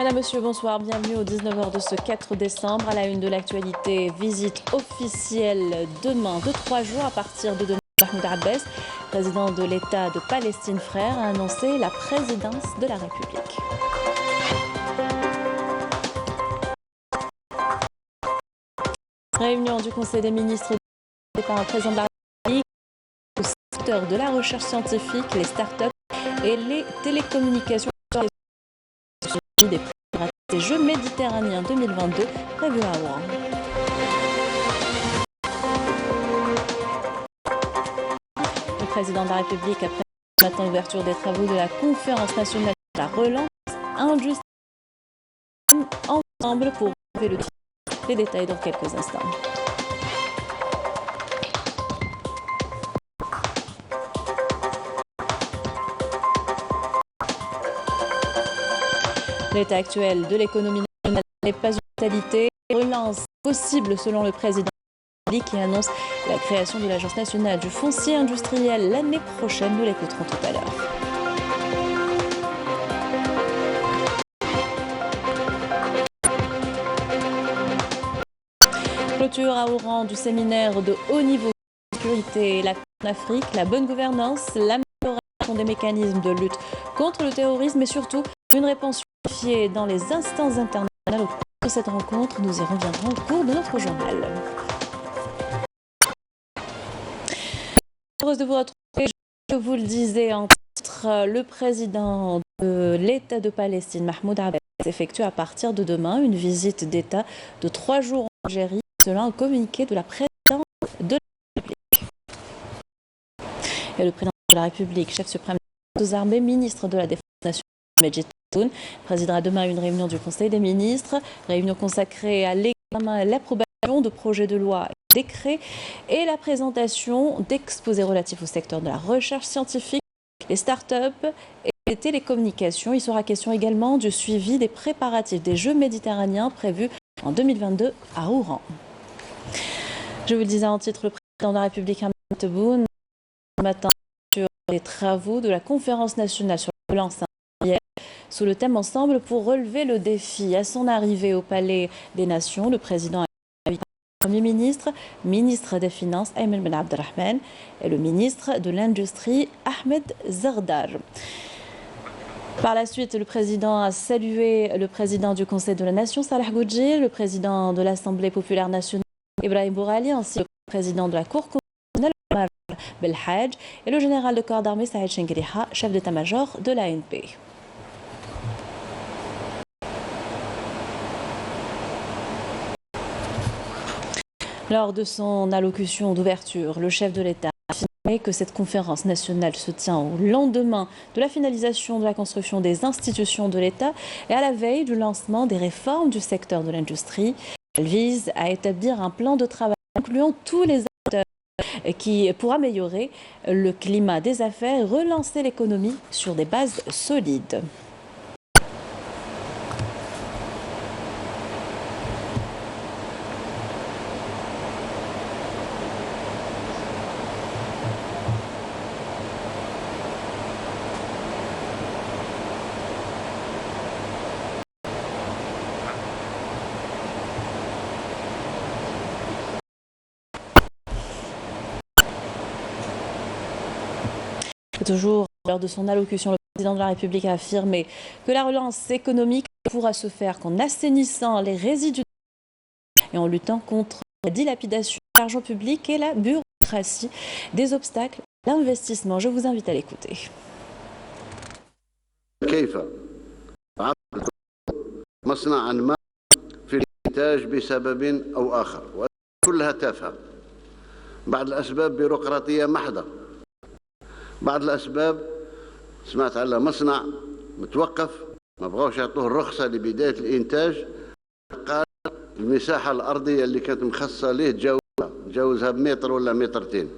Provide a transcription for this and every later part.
Madame, Monsieur, bonsoir. Bienvenue aux 19h de ce 4 décembre. À la une de l'actualité, visite officielle demain de 3 jours à partir de demain. Mahmoud Abbas, président de l'État de Palestine Frère, a annoncé la présidence de la République. Réunion du Conseil des ministres par un président de la République au secteur de la recherche scientifique, les start-up et les télécommunications des Jeux méditerranéens 2022 prévus à Oran. Le président de la République a prévu ce matin l'ouverture des travaux de la conférence nationale de la relance injuste ensemble pour relever le défi. Les détails dans quelques instants. L'état actuel de l'économie nationale n'est pas une fatalité. Relance possible selon le président de la République qui annonce la création de l'Agence nationale du foncier industriel l'année prochaine. Nous l'écouterons tout à l'heure. Clôture à Oran du séminaire de haut niveau de sécurité, la en Afrique, la bonne gouvernance, l'amélioration des mécanismes de lutte contre le terrorisme et surtout une réponse unifiée dans les instances internationales. Au cours de cette rencontre, nous y reviendrons au cours de notre journal. Heureuse de vous retrouver. Je vous le disais en titre, le président de l'État de Palestine, Mahmoud Abbas, effectue à partir de demain une visite d'État de 3 jours en Algérie, selon un communiqué de la présidence de la République. Et le président de la République, chef suprême des armées, ministre de la Défense nationale, Majid Tebboune, présidera demain une réunion du Conseil des ministres, réunion consacrée à l'examen et l'approbation de projets de loi et décrets et la présentation d'exposés relatifs au secteur de la recherche scientifique, les start-up et les télécommunications. Il sera question également du suivi des préparatifs des Jeux méditerranéens prévus en 2022 à Oran. Je vous le disais en titre, le président de la République, Majid Tebboune, ce matin sur les travaux de la conférence nationale sur la relance sous le thème Ensemble pour relever le défi. À son arrivée au Palais des Nations, le président a invité le Premier ministre, ministre des Finances Ayman Ben Abdelrahman et le ministre de l'Industrie Ahmed Zardar. Par la suite, le président a salué le président du Conseil de la Nation, Salah Goudjil, le président de l'Assemblée populaire nationale, Ibrahim Bourali, ainsi que le président de la Cour constitutionnelle, Omar Belhadj, et le général de corps d'armée, Saïd Chengriha, chef d'état-major de l'ANP. Lors de son allocution d'ouverture, le chef de l'État a affirmé que cette conférence nationale se tient au lendemain de la finalisation de la construction des institutions de l'État et à la veille du lancement des réformes du secteur de l'industrie. Elle vise à établir un plan de travail incluant tous les acteurs pour améliorer le climat des affaires et relancer l'économie sur des bases solides. Toujours lors de son allocution, le président de la République a affirmé que la relance économique pourra se faire qu'en assainissant les résidus et en luttant contre la dilapidation de l'argent public et la bureaucratie, des obstacles à l'investissement. Je vous invite à l'écouter. كيف مصنعا ما في الإنتاج بسبب أو آخر كلها تافهة. بعض الأسباب بيروقراطية محضة. بعض الأسباب سمعت على مصنع متوقف ما بغاوش يعطوه الرخصة لبداية الإنتاج، قال المساحة الأرضية اللي كانت مخصصة ليه تجاوزها بمتر ولا مترتين.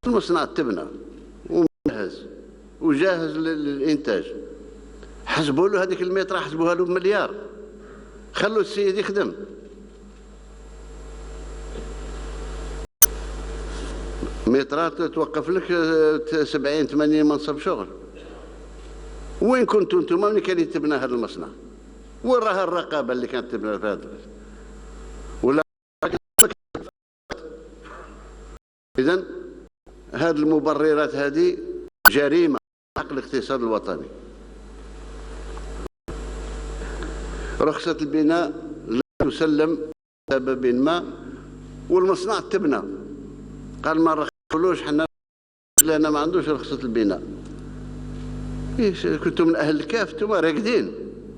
المصنع تبنى ومجهز وجاهز للإنتاج، حسبوا له هذيك المتر حسبوها له بمليار، خلوا السيد يخدم. مترات توقف لك 70-80 منصب شغل. وين كنتوا انتم ملي كان يتبنى هذا المصنع؟ وين راها الرقابه اللي كانت تبنى في هذا؟ ولا اذا هذه المبررات هذه جريمه حق الاقتصاد الوطني. رخصه البناء لا تسلم لسبب ما، والمصنع تبنى قال ما نرخصولوش حنا لان ما عندوش رخصه البناء. كنتم من اهل الكاف انتم راقدين،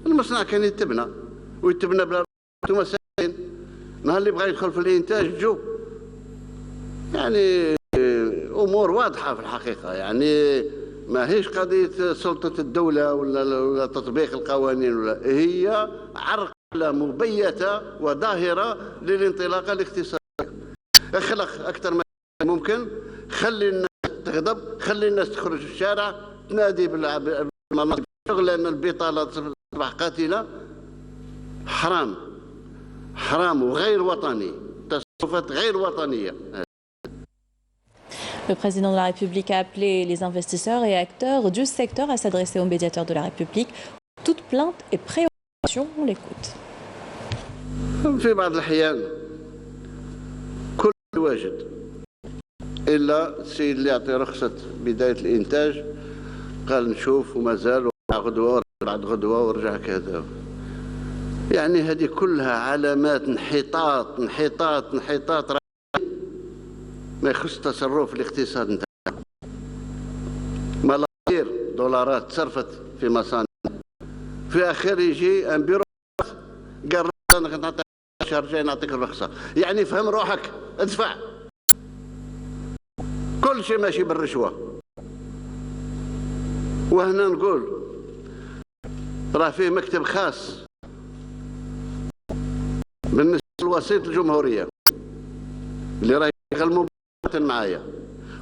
المصنع كان يتبنى ويتبنى بلا انتم ساكتين. نهار اللي بغى يدخل في الانتاج جو. يعني امور واضحه في الحقيقه، يعني ما هيش قضيه سلطه الدوله ولا تطبيق القوانين، ولا هي عرقله مبيته وظاهره للانطلاقه الاقتصاديه. اخلق اكثر ما ممكن، خلي الناس تغضب، خلي الناس تخرج في الشارع تنادي بالمناطق الشغل، لان البطاله تصبح قاتله. حرام حرام وغير وطني، تصرفات غير وطنيه. Le président de la République a appelé les investisseurs et acteurs du secteur à s'adresser au médiateur de la République. Toute plainte et préoccupation, on l'écoute. في بعض الأحيان كل واجد إلا السيد اللي يعطي رخصة بداية الإنتاج قال نشوف وما زال غدوة بعد غدوة ورجع كذا. يعني هذه كلها علامات انحطاط انحطاط انحطاط ما يخص تصرف الاقتصاد نتاعنا. ملايير دولارات صرفت في مصانع، في اخر يجي ان بيرو قال انا نعطيك الشهر الجاي نعطيك الرخصه. يعني فهم روحك، ادفع. كل شيء ماشي بالرشوه. وهنا نقول راه فيه مكتب خاص بالنسبه لوسيط الجمهوريه اللي راه يشتغل معايا.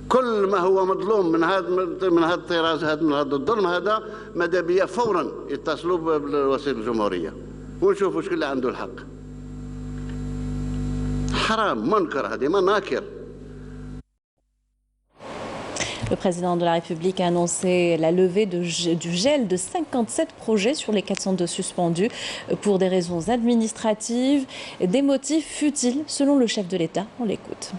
كل ما هو مظلوم من هذا الطراز، من هذا الظلم هذا، ماذا بيا فورا يتصلوا بوسيط الجمهوريه ونشوفوا شكون اللي عنده الحق. حرام منكر، هذه مناكر. Le président de la République a annoncé la levée du gel de 57 projets sur les 402 suspendus pour des raisons administratives, des motifs futiles selon le chef de l'État. On l'écoute.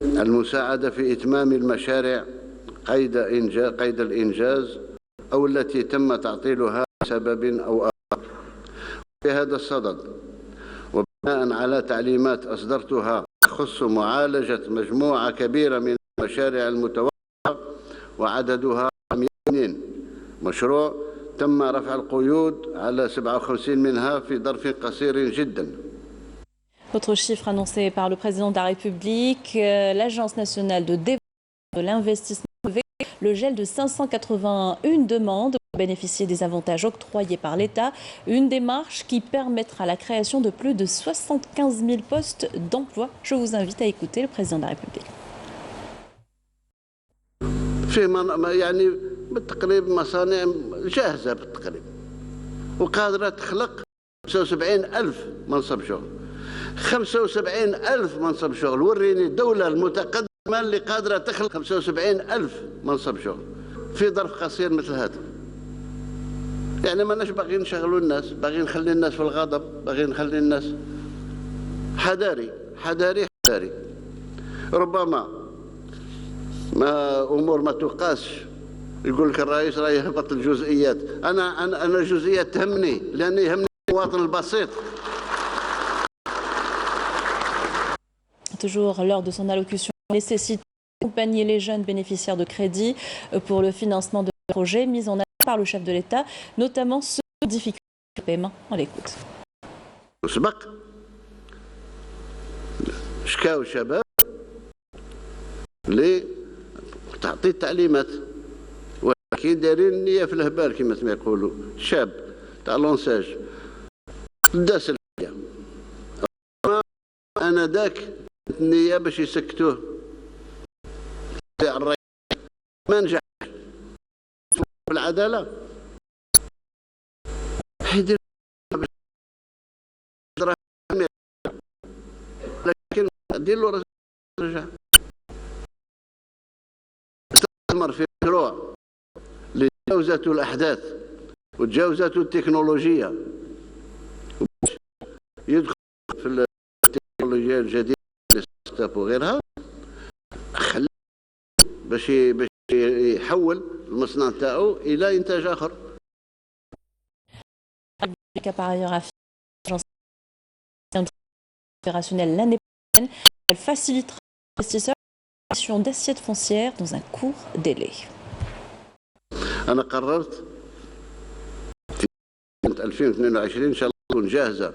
المساعدة في إتمام المشاريع قيد الإنجاز أو التي تم تعطيلها لسبب أو آخر. في هذا الصدد وبناء على تعليمات أصدرتها تخص معالجة مجموعة كبيرة من المشاريع المتوقعة وعددها 200 مشروع، تم رفع القيود على 57 منها في ظرف قصير جدا. Autre chiffre annoncé par le président de la République, l'Agence nationale de développement de l'investissement le gel de 581 demandes pour bénéficier des avantages octroyés par l'État, une démarche qui permettra la création de plus de 75 000 postes d'emploi. Je vous invite à écouter le président de la République. يعني بالتقريب مصانع جاهزة بالتقريب وقادرة تخلق 75,000 منصب شغل. 75,000 منصب شغل، وريني الدولة المتقدمة اللي قادرة تخلق 75,000 منصب شغل في ظرف قصير مثل هذا. يعني ماناش باغيين نشغلوا الناس، باغيين نخلي الناس في الغضب، باغيين نخلي الناس حذاري حذاري حذاري. ربما ما امور ما تقاسش. يقول لك الرئيس راه يهبط الجزئيات. انا الجزئيات تهمني لان يهمني المواطن البسيط. Toujours lors de son allocution, nécessite d'accompagner les jeunes bénéficiaires de crédits pour le financement de projets mis en œuvre par le chef de l'État, notamment ceux de difficultés de paiement. On l'écoute. سبق شكاو الشباب اللي تعطي التعليمات ولكن دايرين النية في الهبال كما يقولوا. شاب تاع لونساج داس الحياة، انا ذاك النية باش يسكتوه تاع الرئيس ما نجح بالعدالة. حيدير لكن دير له رجع استثمر في مشروع تجاوزته الأحداث وتجاوزته التكنولوجيا، يدخل في التكنولوجيا الجديدة الستارت اب وغيرها، خليه باش يحول المصنع تاعو إلى إنتاج آخر. Par ailleurs, affirme opérationnelle l'année prochaine, elle facilitera l'investisseur l'acquisition d'assiettes foncières dans un court délai. أنا قررت في 2022 إن شاء الله تكون جاهزة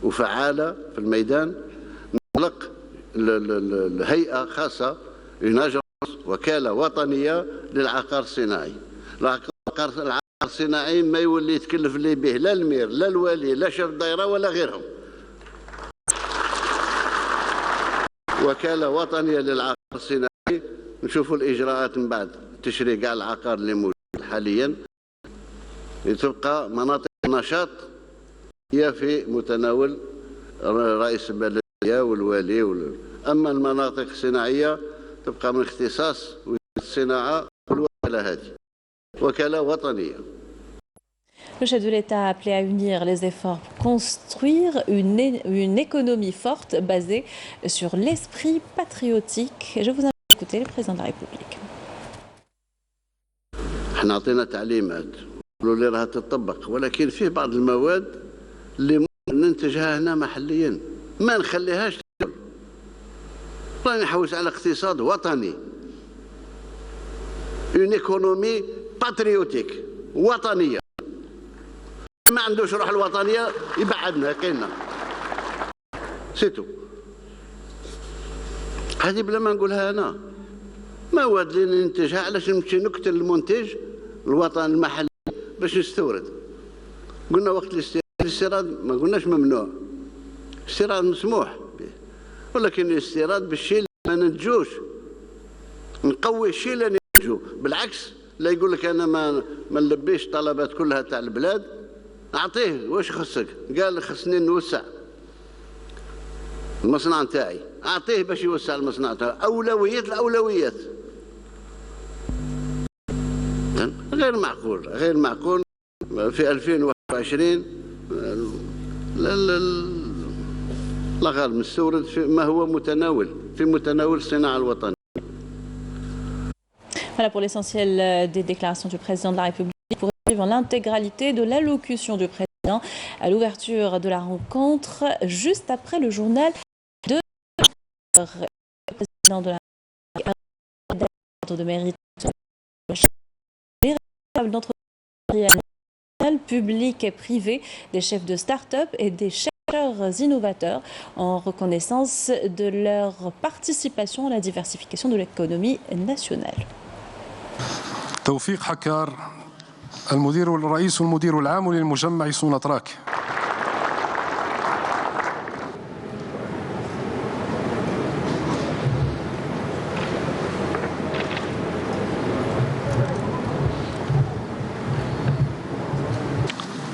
وفعالة في الميدان، نطلق الهيئة خاصة يناجر وكالة وطنية للعقار الصناعي. العقار الصناعي ما يولي يتكلف لي به لا المير لا الوالي لا شاف الدائرة ولا غيرهم. وكالة وطنية للعقار الصناعي، نشوفوا الإجراءات من بعد تشري كاع العقار اللي موجود حاليا، تبقى مناطق النشاط هي في متناول رئيس البلدية والوالي أما المناطق الصناعية تبقى من اختصاص الصناعة والوكالة هذه، وكالة وطنية. Le chef de l'État a appelé à unir les efforts pour construire une économie forte basée sur l'esprit patriotique. Et je vous invite à écouter le président de la République. احنا عطينا تعليمات قالوا لي راها تطبق، ولكن فيه بعض المواد اللي ننتجها هنا محليا ما نخليهاش تدخل. راني نحوس على اقتصاد وطني، اون ايكونومي باتريوتيك وطنيه. ما عندوش روح الوطنيه يبعدنا كاينه سيتو. هذه بلا ما نقولها انا، مواد اللي ننتجها علاش نمشي نقتل المنتج الوطن المحلي باش نستورد؟ قلنا وقت الاستيراد ما قلناش ممنوع، الاستيراد مسموح به، ولكن الاستيراد بالشيء اللي ما ننتجوش، نقوي الشيء اللي ننتجو. بالعكس لا يقول لك انا ما نلبيش الطلبات كلها تاع البلاد، اعطيه واش خصك، قال خصني نوسع المصنع نتاعي، اعطيه باش يوسع المصنع تاعو. اولويات الاولويات غير معقول، غير معقول في 2021 الغاء المستورد ما هو متناول في متناول الصناعه الوطنيه. Voilà pour l'essentiel des déclarations du président de la République. Pour suivre l'intégralité de l'allocution du président à l'ouverture de la rencontre, juste après le journal de le président de la République de mérite d'entreprises publiques et privées, des chefs de start-up et des chercheurs innovateurs en reconnaissance de leur participation à la diversification de l'économie nationale. توفيق حكار الرئيس المدير العام للمجمع سوناتراك.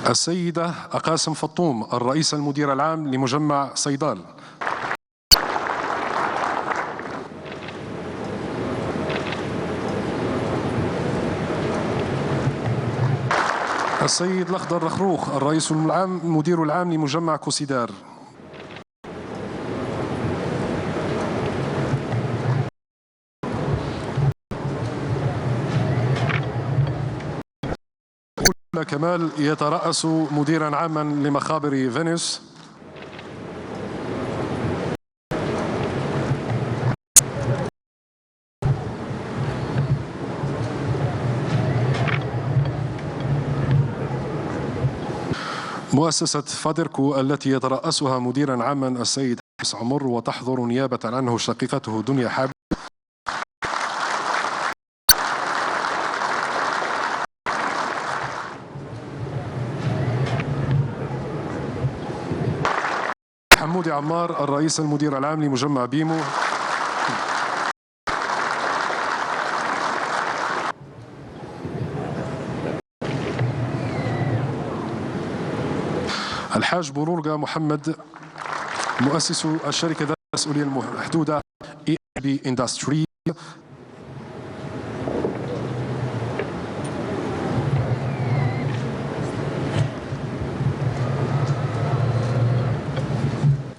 السيدة أقاسم فطوم الرئيس المدير العام لمجمع صيدال. السيد الأخضر رخروخ الرئيس المدير العام لمجمع كوسيدار. كمال يترأس مديرا عاما لمخابر فينيس. مؤسسة فادركو التي يترأسها مديرا عاما السيد حسن عمر وتحضر نيابة عنه شقيقته دنيا حاب. حمودي عمار الرئيس المدير العام لمجمع بيمو. الحاج بورورقا محمد مؤسس الشركة ذات المسؤولية المحدودة EIB Industries.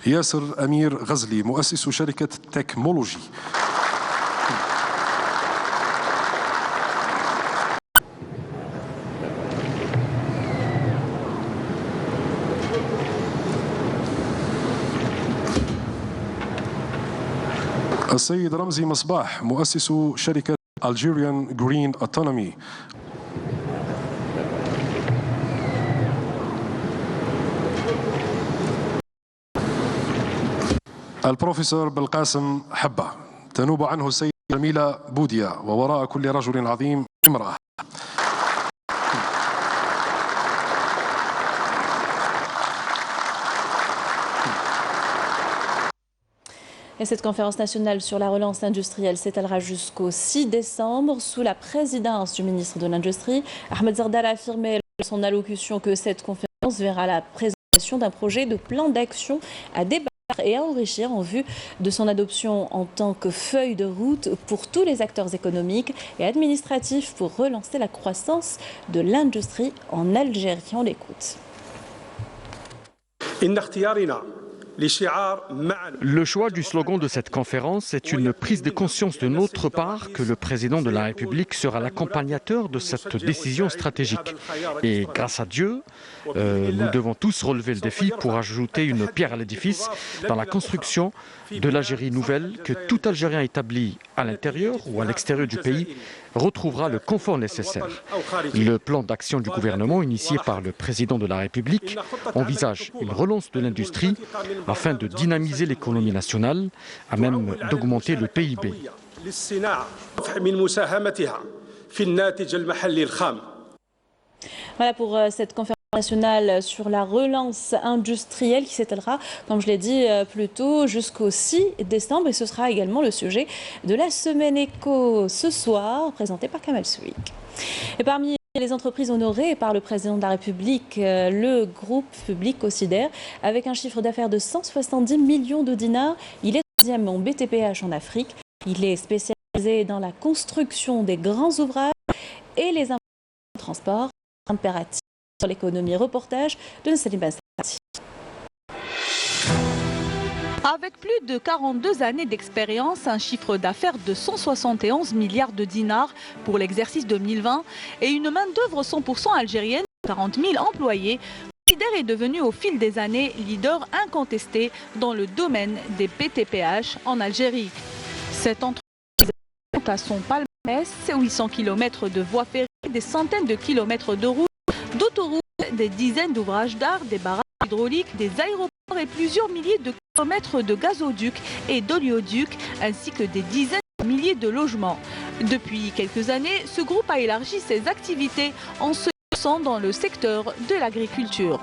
ياسر أمير غزلي مؤسس شركة تكمولوجي. السيد رمزي مصباح مؤسس شركة Algerian Green Autonomy. البروفيسور بالقاسم حبة تنوب عنه السيدة جميلة بوديا، ووراء كل رجل عظيم امرأة. Et cette conférence nationale sur la relance industrielle s'étalera jusqu'au 6 décembre sous la présidence du ministre de l'Industrie. Ahmed Zardal a affirmé dans son allocution que cette conférence verra la présentation d'un projet de plan d'action à débattre et à enrichir en vue de son adoption en tant que feuille de route pour tous les acteurs économiques et administratifs pour relancer la croissance de l'industrie en Algérie. On l'écoute. Le choix du slogan de cette conférence est une prise de conscience de notre part que le président de la République sera l'accompagnateur de cette décision stratégique. Et grâce à Dieu, nous devons tous relever le défi pour ajouter une pierre à l'édifice dans la construction de l'Algérie nouvelle que tout Algérien établi à l'intérieur ou à l'extérieur du pays retrouvera le confort nécessaire. Le plan d'action du gouvernement initié par le président de la République envisage une relance de l'industrie afin de dynamiser l'économie nationale, à même d'augmenter le PIB. Voilà pour cette conférence nationale sur la relance industrielle qui s'étalera, comme je l'ai dit plus tôt, jusqu'au 6 décembre. Et ce sera également le sujet de la semaine éco ce soir, présentée par Kamal Souik. Et parmi les entreprises honorées par le président de la République, le groupe public Cosider, avec un chiffre d'affaires de 170 millions de dinars, il est deuxième en BTPH en Afrique. Il est spécialisé dans la construction des grands ouvrages et les infrastructures de transport impératifs sur l'économie. Reportage de Nassim Bassati. Avec plus de 42 années d'expérience, un chiffre d'affaires de 171 milliards de dinars pour l'exercice 2020 et une main-d'œuvre 100% algérienne, 40 000 employés, Cosider est devenu au fil des années leader incontesté dans le domaine des BTPH en Algérie. Cette entreprise compte à son palmarès 800 km de voies ferrées, des centaines de kilomètres de routes, d'autoroutes, des dizaines d'ouvrages d'art, des barrages hydrauliques, des aéroports et plusieurs milliers de kilomètres de gazoducs et d'oléoducs, ainsi que des dizaines de milliers de logements. Depuis quelques années, ce groupe a élargi ses activités en se lançant dans le secteur de l'agriculture.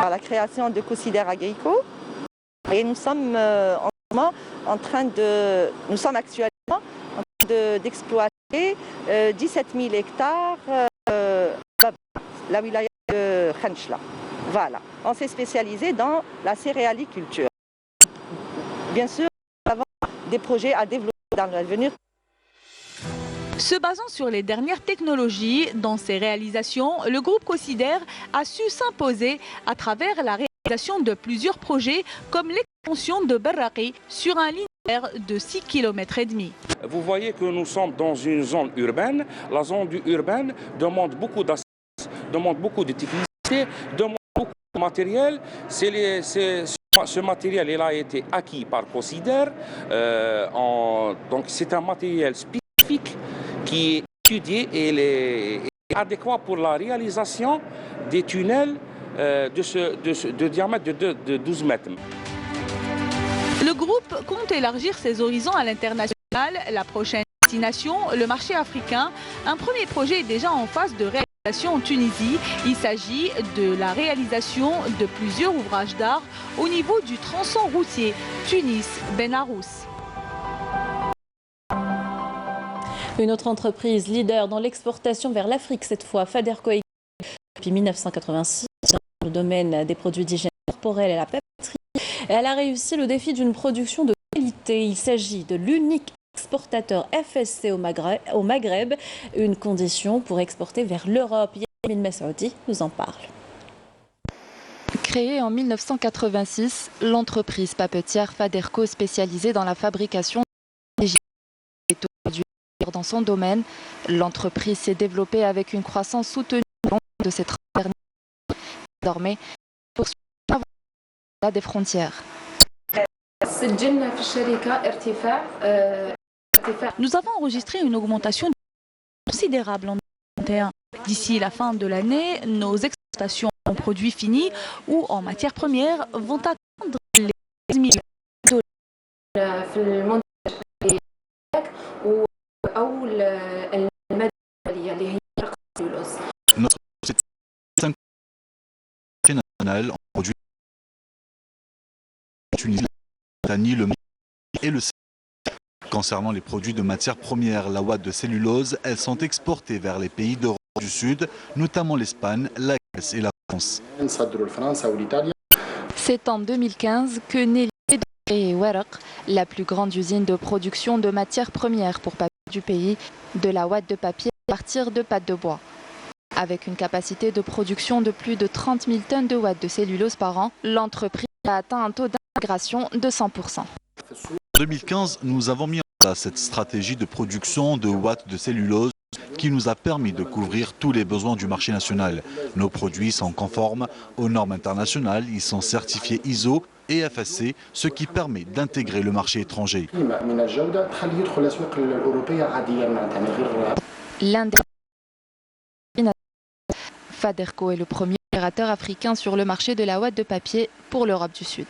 La création de Cosider Agrico, et nous sommes actuellement en train d'exploiter 17 000 hectares la wilaya de Khenchla. Voilà, on s'est spécialisé dans la céréaliculture. Bien sûr, nous avons des projets à développer dans l'avenir. Se basant sur les dernières technologies dans ses réalisations, le groupe Cosider a su s'imposer à travers la réalisation de plusieurs projets comme l'extension de Berraqi sur un linéaire de 6,5 km. Vous voyez que nous sommes dans une zone urbaine. La zone urbaine demande beaucoup d'assistance, demande beaucoup de technicité, demande beaucoup de matériel. Ce matériel il a été acquis par Cosider. Donc c'est un matériel spécifique qui est étudié et est adéquat pour la réalisation des tunnels de diamètre de 12 mètres. Le groupe compte élargir ses horizons à l'international. La prochaine destination, le marché africain. Un premier projet est déjà en phase de réalisation en Tunisie. Il s'agit de la réalisation de plusieurs ouvrages d'art au niveau du tronçon routier Tunis-Benarous. Une autre entreprise leader dans l'exportation vers l'Afrique, cette fois Faderco, depuis 1986, dans le domaine des produits d'hygiène corporelle et la papeterie. Elle a réussi le défi d'une production de qualité. Il s'agit de l'unique exportateur FSC au Maghreb, une condition pour exporter vers l'Europe. Yamin Messoudi nous en parle. Créée en 1986, l'entreprise papetière Faderco, spécialisée dans la fabrication est aujourd'hui dans son domaine. L'entreprise s'est développée avec une croissance soutenue au long de ces 30 dernières années. Désormais, poursuit des frontières. Nous avons enregistré une augmentation considérable en 2021. D'ici la fin de l'année, nos exportations en produits finis ou en matières premières vont atteindre les 10 millions de dollars. Notre société nationale en produits Tunisie, le Mali et le Sénégal. Concernant les produits de matières premières, la ouate de cellulose, elles sont exportées vers les pays d'Europe du Sud, notamment l'Espagne, la Grèce et la France. C'est en 2015 que Nelly a créé Waraq, la plus grande usine de production de matières premières pour papier du pays, de la ouate de papier à partir de pâte de bois. Avec une capacité de production de plus de 30 000 tonnes de ouate de cellulose par an, l'entreprise a atteint un taux d'intégration de 100%. En 2015, nous avons mis en place cette stratégie de production de ouate de cellulose qui nous a permis de couvrir tous les besoins du marché national. Nos produits sont conformes aux normes internationales, ils sont certifiés ISO et FSC, ce qui permet d'intégrer le marché étranger. L'un des Faderco est le premier opérateur africain sur le marché de la ouate de papier pour l'Europe du Sud.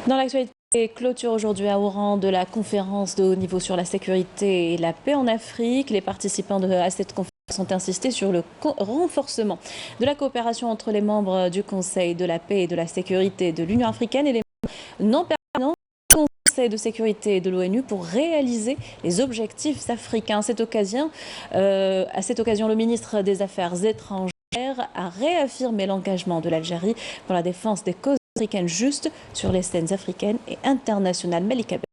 Dans l'actualité, clôture aujourd'hui à Oran de la conférence de haut niveau sur la sécurité et la paix en Afrique. Les participants à cette conférence ont insisté sur le renforcement de la coopération entre les membres du Conseil de la paix et de la sécurité de l'Union africaine et les membres non permanents du Conseil de sécurité de l'ONU pour réaliser les objectifs africains. À cette occasion, le ministre des Affaires étrangères a réaffirmé l'engagement de l'Algérie pour la défense des causes africaines justes sur les scènes africaines et internationales. Malika Bel.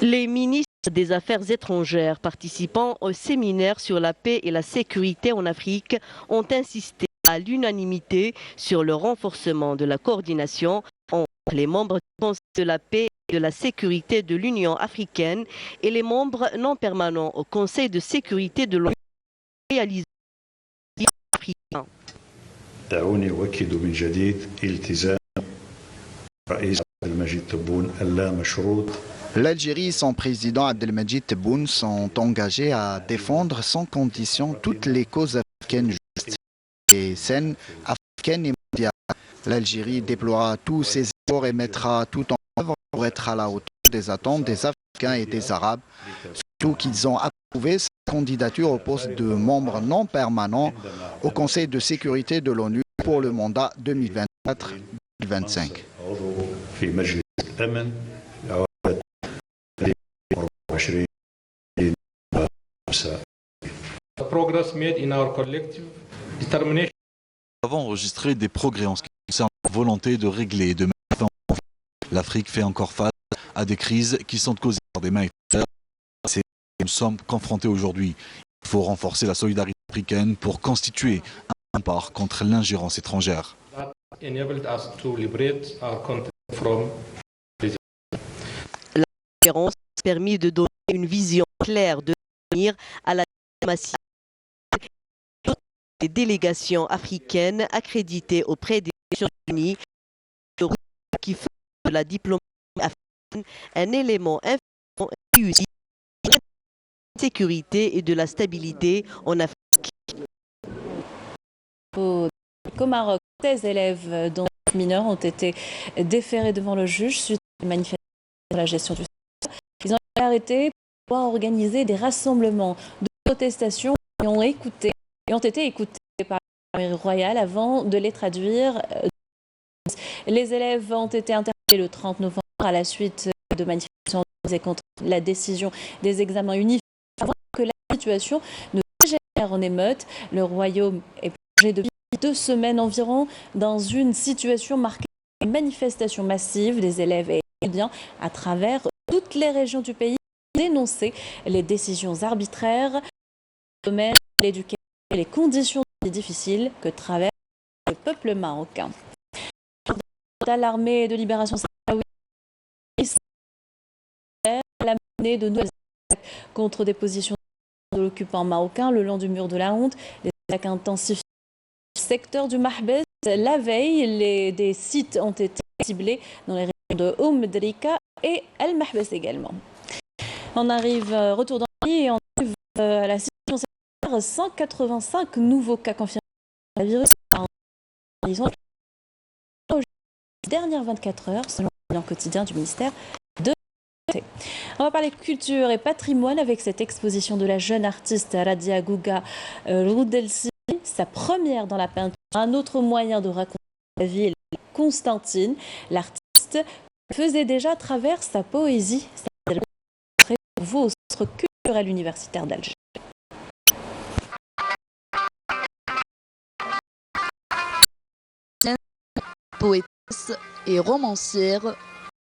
Les ministres des Affaires étrangères participant au séminaire sur la paix et la sécurité en Afrique ont insisté à l'unanimité sur le renforcement de la coordination entre les membres du Conseil de la paix et de la sécurité de l'Union africaine et les membres non permanents au Conseil de sécurité de l'ONU réalisés africains. دعوني أؤكد من جديد التزام رئيس عبد المجيد تبون اللامشروط. L'Algérie et son président Abdelmadjid Tebboune sont engagés à défendre sans condition toutes les causes africaines justes et saines africaines et mondiales. L'Algérie déploiera tous ses efforts et mettra tout en œuvre pour être à la hauteur des attentes des Africains et des Arabes, surtout qu'ils ont approuvé sa candidature au poste de membre non permanent au Conseil de sécurité de l'ONU pour le mandat 2024-2025. Nous avons enregistré des progrès en ce qui concerne la volonté de régler et de mettre fin au conflit. L'Afrique fait encore face à des crises qui sont causées par des mains extérieures. Nous sommes confrontés aujourd'hui. Il faut renforcer la solidarité africaine pour constituer un rempart contre l'ingérence étrangère. La conférence a permis de donner une vision claire de l'avenir à la diplomatie des délégations africaines accréditées auprès des Nations Unies qui font de la diplomatie africaine un élément influent et utile de la sécurité et de la stabilité en Afrique. Au Maroc, 16 élèves dont mineurs ont été déférés devant le juge suite à une manifestation de la gestion du secteur. Ils ont été arrêtés pour avoir organisé des rassemblements de protestation et ont été écoutés par l'armée royale avant de les traduire. Les élèves ont été interpellés le 30 novembre à la suite de manifestations organisées contre la décision des examens unifiés avant que la situation ne dégénère en émeute. Le royaume est plongé depuis 2 semaines environ dans une situation marquée par une manifestation massive des élèves et étudiants à travers toutes les régions du pays dénoncer les décisions arbitraires dans le domaine de l'éducation et les conditions difficiles que traverse le peuple marocain. L'armée de libération sahraoui a mené de nouvelles attaques contre des positions de l'occupant marocain le long du mur de la honte. Les attaques intensifient le secteur du Mahbes. La veille, des sites ont été ciblés dans les régions de Drika et El Mahbes également. On arrive, retour dans le pays et on arrive à la situation sanitaire. 185 nouveaux cas confirmés de la virus. Ils ont aux dernières 24 heures, selon le bilan quotidien du ministère de la Santé. On va parler culture et patrimoine avec cette exposition de la jeune artiste Radia Gouga Roudelsi, sa première dans la peinture. Un autre moyen de raconter la ville, Constantine. L'artiste faisait déjà à travers sa poésie, pour vous au Centre culturel universitaire d'Alger. Poétesse et romancière,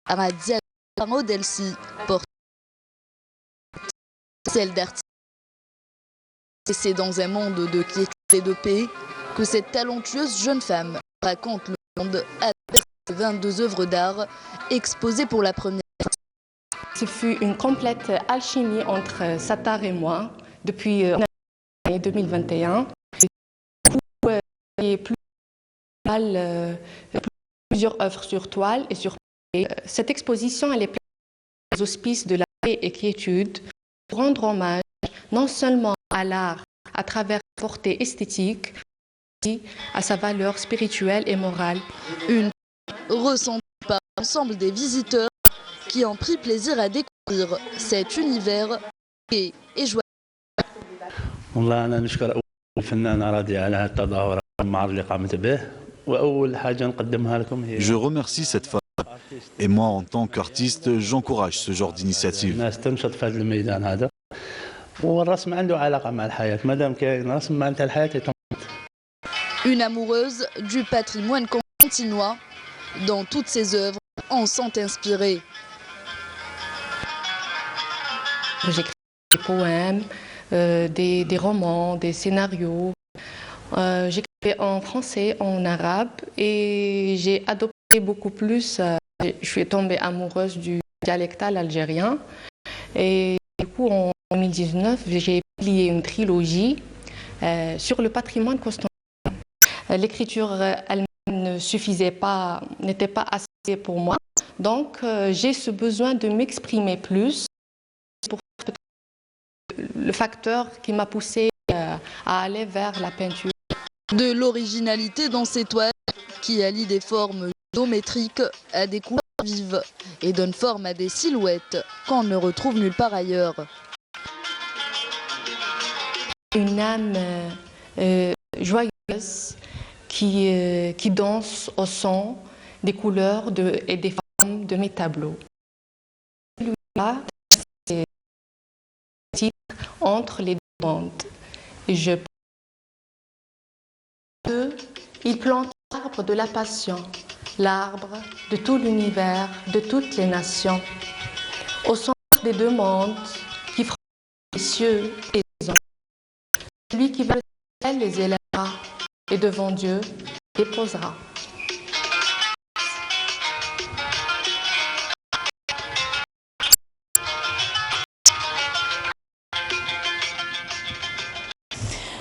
Radia Roudelsi porte celle d'artiste. Et c'est dans un monde de quiétude et de paix que cette talentueuse jeune femme raconte le monde à travers 22 œuvres d'art exposées pour la première. Ce fut une complète alchimie entre Sattar et moi depuis l'année 2021. Et plusieurs œuvres sur toile et sur papier. Cette exposition elle est placée aux auspices de la paix et quiétude pour rendre hommage non seulement à l'art à travers sa portée esthétique, mais aussi à sa valeur spirituelle et morale. Une ressentie par l'ensemble des visiteurs qui ont pris plaisir à découvrir cet univers et joyeux. Je remercie cette femme et moi en tant qu'artiste j'encourage ce genre d'initiative. Une amoureuse du patrimoine constantinois, dans toutes ses œuvres, en sont inspirées. J'écris des poèmes, des romans, des scénarios. J'écrivais en français, en arabe et j'ai adopté beaucoup plus. Je suis tombée amoureuse du dialectal algérien et du coup en 2019 j'ai publié une trilogie sur le patrimoine constantinien. L'écriture elle ne suffisait pas, n'était pas assez pour moi, donc j'ai ce besoin de m'exprimer plus. Pour le facteur qui m'a poussé à aller vers la peinture. De l'originalité dans ces toiles qui allient des formes géométriques à des couleurs vives et donnent forme à des silhouettes qu'on ne retrouve nulle part ailleurs. Une âme joyeuse qui danse au son des couleurs et des formes de mes tableaux. Celui-là, c'est le titre entre les deux mondes. Il plante l'arbre de la passion, l'arbre de tout l'univers, de toutes les nations. Au centre des deux mondes qui frôlent les cieux et les hommes. Celui qui va le ciel les élèvera et devant Dieu déposera.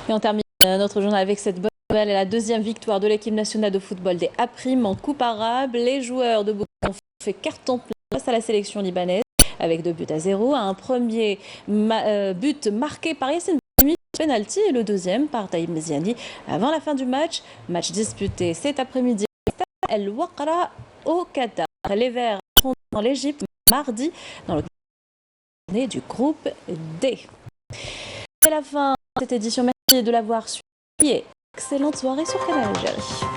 Et on termine notre journal avec cette bonne nouvelle et la deuxième victoire de l'équipe nationale de football des A' en Coupe arabe. Les joueurs de Bourg ont fait carton plein face à la sélection libanaise avec 2-0. Un premier but marqué par Yassine Brahimi, penalty, et le deuxième par Taïb Meziani avant la fin du match. Match disputé cet après-midi à El Waqra au Qatar. Les Verts affrontent l'Égypte mardi dans le du groupe D. C'est la fin de cette édition. Merci de l'avoir suivi et excellente soirée sur Canal Algérie.